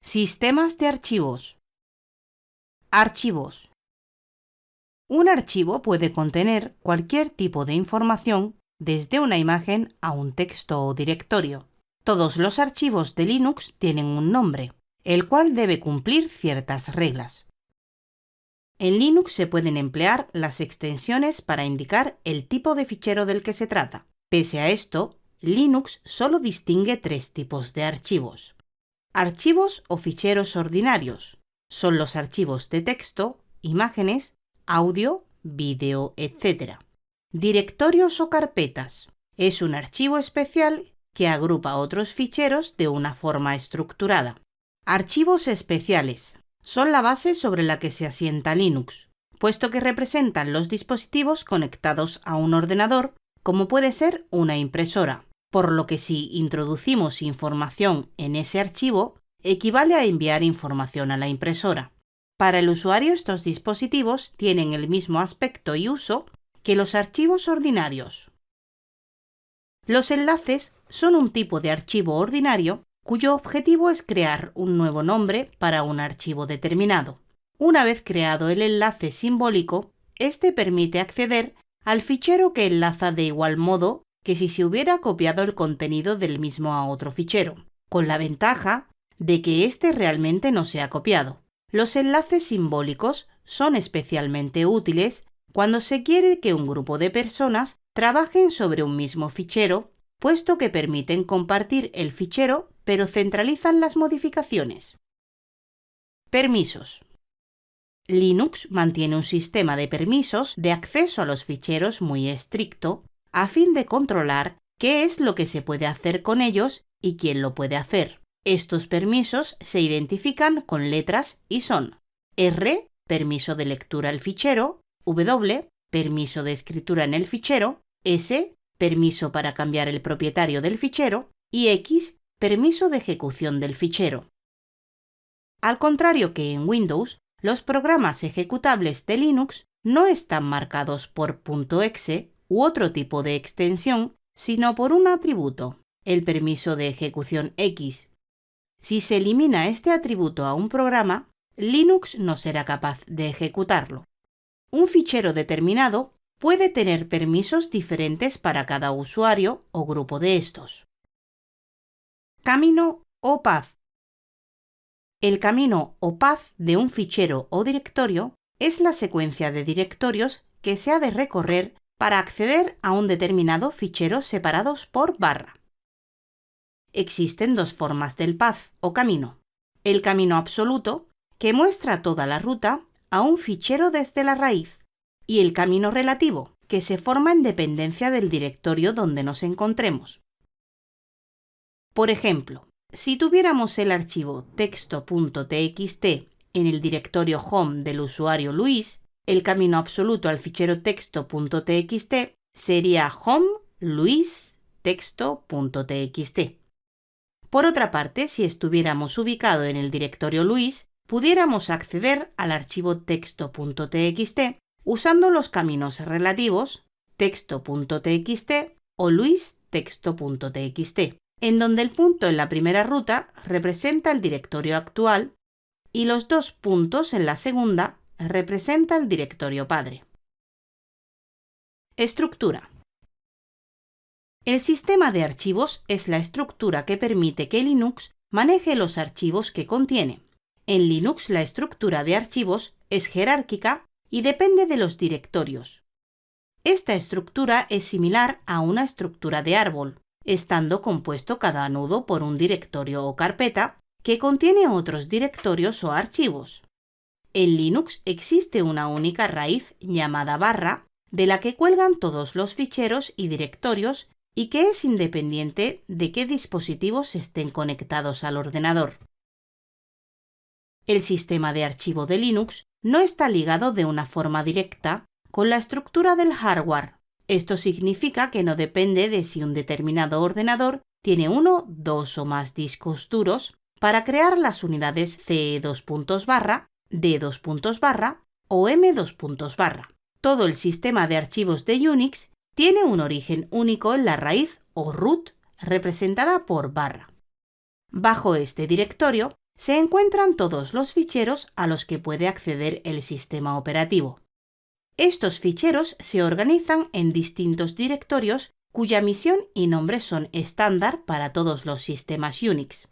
Sistemas de archivos. Archivos. Un archivo puede contener cualquier tipo de información, desde una imagen a un texto o directorio. Todos los archivos de Linux tienen un nombre, el cual debe cumplir ciertas reglas. En Linux se pueden emplear las extensiones para indicar el tipo de fichero del que se trata. Pese a esto, Linux solo distingue tres tipos de archivos. Archivos o ficheros ordinarios son los archivos de texto, imágenes, audio, vídeo, etc. Directorios o carpetas es un archivo especial que agrupa otros ficheros de una forma estructurada. Archivos especiales son la base sobre la que se asienta Linux, puesto que representan los dispositivos conectados a un ordenador, como puede ser una impresora, por lo que si introducimos información en ese archivo, equivale a enviar información a la impresora. Para el usuario, estos dispositivos tienen el mismo aspecto y uso que los archivos ordinarios. Los enlaces son un tipo de archivo ordinario cuyo objetivo es crear un nuevo nombre para un archivo determinado. Una vez creado el enlace simbólico, este permite acceder al fichero que enlaza de igual modo que si se hubiera copiado el contenido del mismo a otro fichero, con la ventaja de que éste realmente no se ha copiado. Los enlaces simbólicos son especialmente útiles cuando se quiere que un grupo de personas trabajen sobre un mismo fichero, puesto que permiten compartir el fichero pero centralizan las modificaciones. Permisos. Linux mantiene un sistema de permisos de acceso a los ficheros muy estricto a fin de controlar qué es lo que se puede hacer con ellos y quién lo puede hacer. Estos permisos se identifican con letras y son R, permiso de lectura al fichero, W, permiso de escritura en el fichero, S, permiso para cambiar el propietario del fichero y X, permiso de ejecución del fichero. Al contrario que en Windows, los programas ejecutables de Linux no están marcados por .exe u otro tipo de extensión, sino por un atributo, el permiso de ejecución X. Si se elimina este atributo a un programa, Linux no será capaz de ejecutarlo. Un fichero determinado puede tener permisos diferentes para cada usuario o grupo de estos. Camino o path. El camino o path de un fichero o directorio es la secuencia de directorios que se ha de recorrer para acceder a un determinado fichero separados por barra. Existen dos formas del path o camino. El camino absoluto, que muestra toda la ruta a un fichero desde la raíz, y el camino relativo, que se forma en dependencia del directorio donde nos encontremos. Por ejemplo, si tuviéramos el archivo texto.txt en el directorio home del usuario Luis, el camino absoluto al fichero texto.txt sería home luis texto.txt. Por otra parte, si estuviéramos ubicados en el directorio Luis, pudiéramos acceder al archivo texto.txt usando los caminos relativos texto.txt o luis texto.txt, en donde el punto en la primera ruta representa el directorio actual y los dos puntos en la segunda representa el directorio padre. Estructura. El sistema de archivos es la estructura que permite que Linux maneje los archivos que contiene. En Linux la estructura de archivos es jerárquica y depende de los directorios. Esta estructura es similar a una estructura de árbol, estando compuesto cada nodo por un directorio o carpeta que contiene otros directorios o archivos. En Linux existe una única raíz llamada barra, de la que cuelgan todos los ficheros y directorios y que es independiente de qué dispositivos estén conectados al ordenador. El sistema de archivo de Linux no está ligado de una forma directa con la estructura del hardware. Esto significa que no depende de si un determinado ordenador tiene uno, dos o más discos duros para crear las unidades C2 D2 o M2 Todo el sistema de archivos de Unix tiene un origen único en la raíz o root representada por barra. Bajo este directorio se encuentran todos los ficheros a los que puede acceder el sistema operativo. Estos ficheros se organizan en distintos directorios cuya misión y nombre son estándar para todos los sistemas Unix.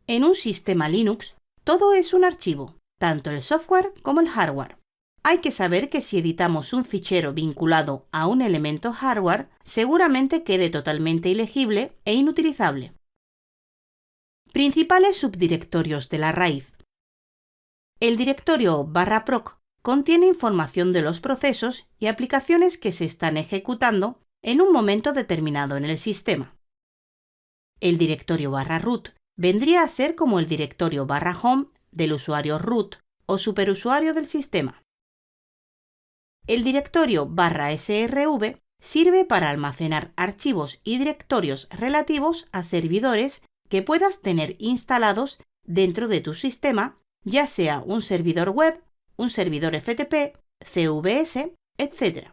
En un sistema Linux, todo es un archivo, tanto el software como el hardware. Hay que saber que si editamos un fichero vinculado a un elemento hardware, seguramente quede totalmente ilegible e inutilizable. Principales subdirectorios de la raíz. El directorio /proc contiene información de los procesos y aplicaciones que se están ejecutando en un momento determinado en el sistema. El directorio /root vendría a ser como el directorio /home del usuario root o superusuario del sistema. El directorio /srv sirve para almacenar archivos y directorios relativos a servidores que puedas tener instalados dentro de tu sistema, ya sea un servidor web, un servidor FTP, CVS, etc.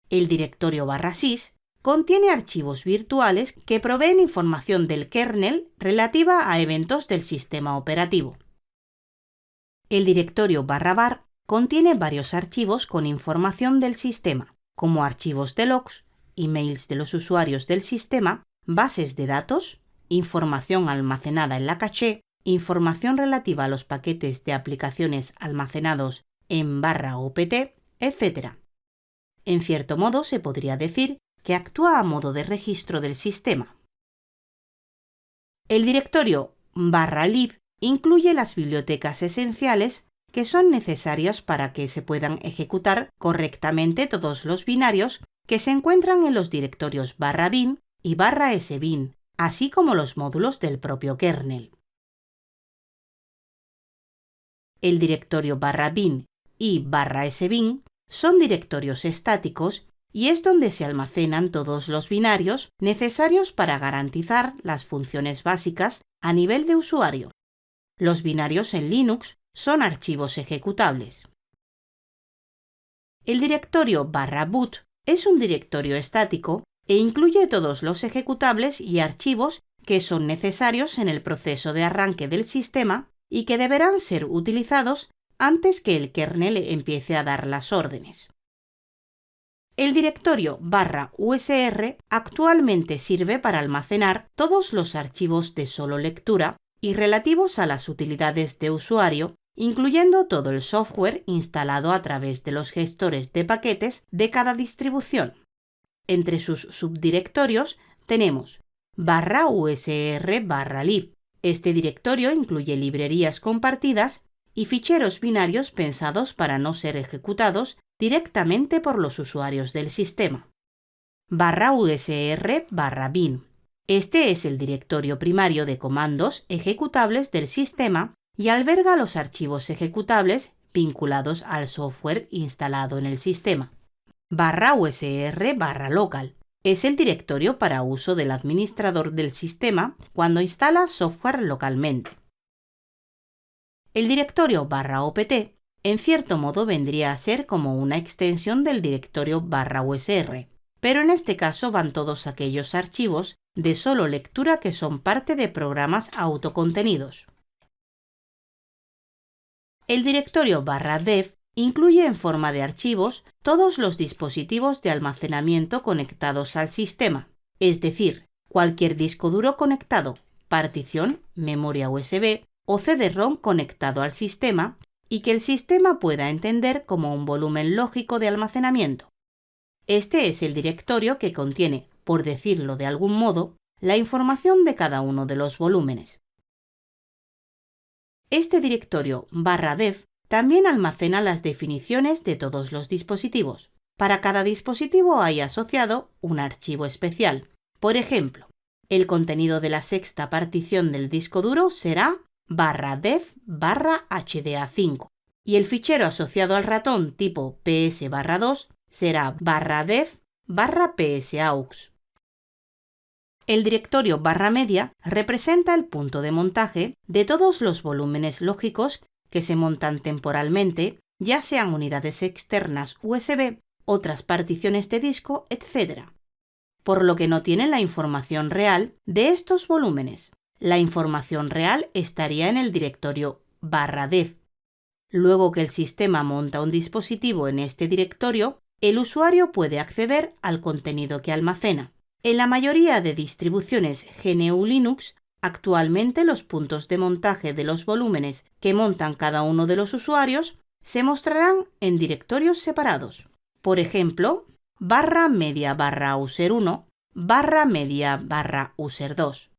El directorio /sys contiene archivos virtuales que proveen información del kernel relativa a eventos del sistema operativo. El directorio /var contiene varios archivos con información del sistema, como archivos de logs, emails de los usuarios del sistema, bases de datos, información almacenada en la caché, información relativa a los paquetes de aplicaciones almacenados en /opt, etc. En cierto modo se podría decir que actúa a modo de registro del sistema. El directorio /lib incluye las bibliotecas esenciales que son necesarias para que se puedan ejecutar correctamente todos los binarios que se encuentran en los directorios /bin y /sbin, así como los módulos del propio kernel. El directorio /bin y /sbin son directorios estáticos y es donde se almacenan todos los binarios necesarios para garantizar las funciones básicas a nivel de usuario. Los binarios en Linux son archivos ejecutables. El directorio /boot es un directorio estático e incluye todos los ejecutables y archivos que son necesarios en el proceso de arranque del sistema y que deberán ser utilizados antes que el kernel empiece a dar las órdenes. El directorio /usr actualmente sirve para almacenar todos los archivos de solo lectura y relativos a las utilidades de usuario, incluyendo todo el software instalado a través de los gestores de paquetes de cada distribución. Entre sus subdirectorios tenemos /usr/lib. Este directorio incluye librerías compartidas y ficheros binarios pensados para no ser ejecutados directamente por los usuarios del sistema. /usr/bin. Este es el directorio primario de comandos ejecutables del sistema y alberga los archivos ejecutables vinculados al software instalado en el sistema. /usr/local. Es el directorio para uso del administrador del sistema cuando instala software localmente. El directorio /opt en cierto modo vendría a ser como una extensión del directorio /usr, pero en este caso van todos aquellos archivos de solo lectura que son parte de programas autocontenidos. El directorio /dev incluye en forma de archivos todos los dispositivos de almacenamiento conectados al sistema, es decir, cualquier disco duro conectado, partición, memoria USB o CD-ROM conectado al sistema y que el sistema pueda entender como un volumen lógico de almacenamiento. Este es el directorio que contiene, por decirlo de algún modo, la información de cada uno de los volúmenes. Este directorio /dev también almacena las definiciones de todos los dispositivos. Para cada dispositivo hay asociado un archivo especial. Por ejemplo, el contenido de la sexta partición del disco duro será /dev/hda5 y el fichero asociado al ratón tipo ps/2 será /dev/psaux. El directorio /media representa el punto de montaje de todos los volúmenes lógicos que se montan temporalmente, ya sean unidades externas USB, otras particiones de disco, etc. por lo que no tienen la información real de estos volúmenes. La información real estaría en el directorio /dev. Luego que el sistema monta un dispositivo en este directorio, el usuario puede acceder al contenido que almacena. En la mayoría de distribuciones GNU Linux, actualmente los puntos de montaje de los volúmenes que montan cada uno de los usuarios se mostrarán en directorios separados. Por ejemplo, /media/user1, /media/user2.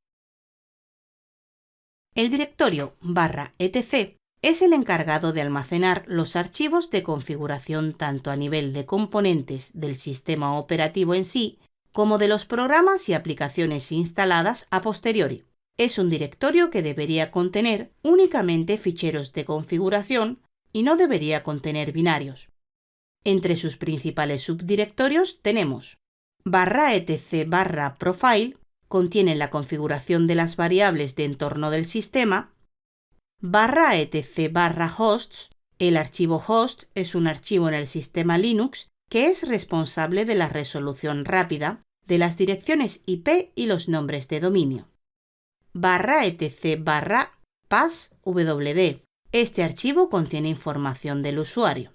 El directorio /etc es el encargado de almacenar los archivos de configuración tanto a nivel de componentes del sistema operativo en sí, como de los programas y aplicaciones instaladas a posteriori. Es un directorio que debería contener únicamente ficheros de configuración y no debería contener binarios. Entre sus principales subdirectorios tenemos /etc/profile, contiene la configuración de las variables de entorno del sistema, /etc/hosts, el archivo host es un archivo en el sistema Linux que es responsable de la resolución rápida de las direcciones IP y los nombres de dominio. /etc/passwd, este archivo contiene información del usuario.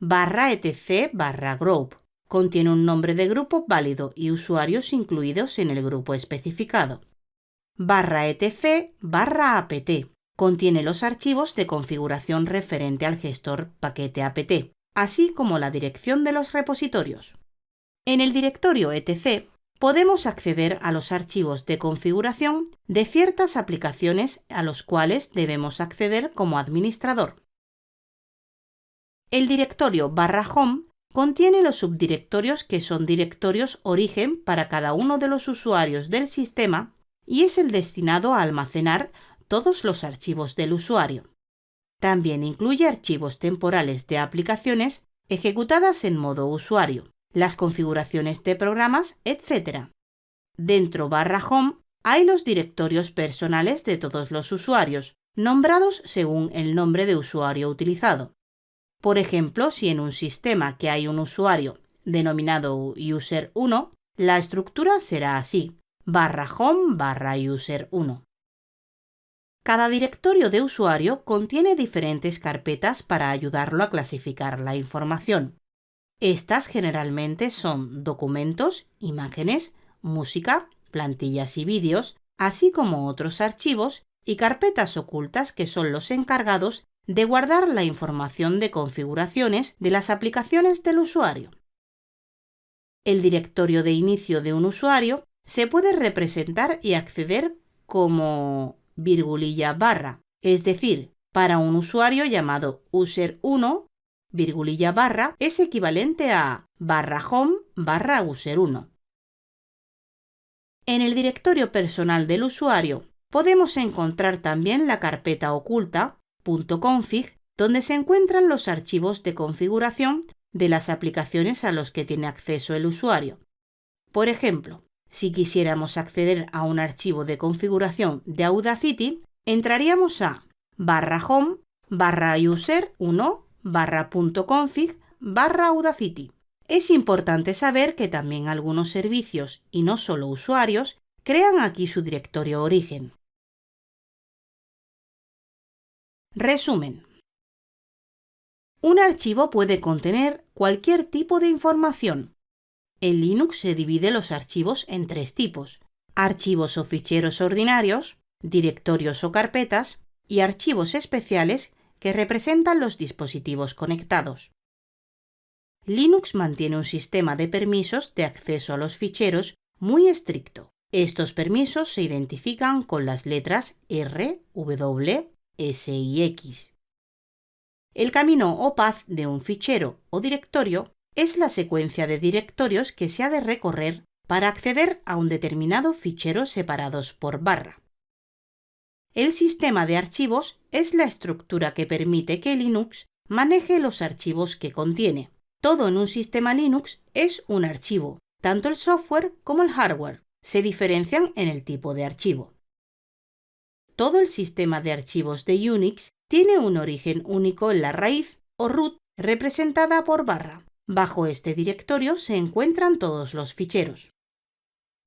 /etc/group, contiene un nombre de grupo válido y usuarios incluidos en el grupo especificado. /etc/apt, contiene los archivos de configuración referente al gestor paquete apt, así como la dirección de los repositorios. En el directorio etc podemos acceder a los archivos de configuración de ciertas aplicaciones a los cuales debemos acceder como administrador. El directorio /home contiene los subdirectorios que son directorios origen para cada uno de los usuarios del sistema y es el destinado a almacenar todos los archivos del usuario. También incluye archivos temporales de aplicaciones ejecutadas en modo usuario, las configuraciones de programas, etc. Dentro /home hay los directorios personales de todos los usuarios, nombrados según el nombre de usuario utilizado. Por ejemplo, si en un sistema que hay un usuario denominado user1, la estructura será así: /home/user1. Cada directorio de usuario contiene diferentes carpetas para ayudarlo a clasificar la información. Estas generalmente son documentos, imágenes, música, plantillas y vídeos, así como otros archivos y carpetas ocultas que son los encargados de guardar la información de configuraciones de las aplicaciones del usuario. El directorio de inicio de un usuario se puede representar y acceder como ∨, es decir, para un usuario llamado user1, ∨, es equivalente a /home/user1. En el directorio personal del usuario podemos encontrar también la carpeta oculta .config, donde se encuentran los archivos de configuración de las aplicaciones a los que tiene acceso el usuario. Por ejemplo, si quisiéramos acceder a un archivo de configuración de Audacity, entraríamos a /home/user1/.config/Audacity. Es importante saber que también algunos servicios, y no solo usuarios, crean aquí su directorio origen. Resumen. Un archivo puede contener cualquier tipo de información. En Linux se divide los archivos en tres tipos: archivos o ficheros ordinarios, directorios o carpetas y archivos especiales que representan los dispositivos conectados. Linux mantiene un sistema de permisos de acceso a los ficheros muy estricto. Estos permisos se identifican con las letras R, W, S y X. El camino o path de un fichero o directorio es la secuencia de directorios que se ha de recorrer para acceder a un determinado fichero separados por barra. El sistema de archivos es la estructura que permite que Linux maneje los archivos que contiene. Todo en un sistema Linux es un archivo, tanto el software como el hardware. Se diferencian en el tipo de archivo. Todo el sistema de archivos de Unix tiene un origen único en la raíz o root representada por barra. Bajo este directorio se encuentran todos los ficheros.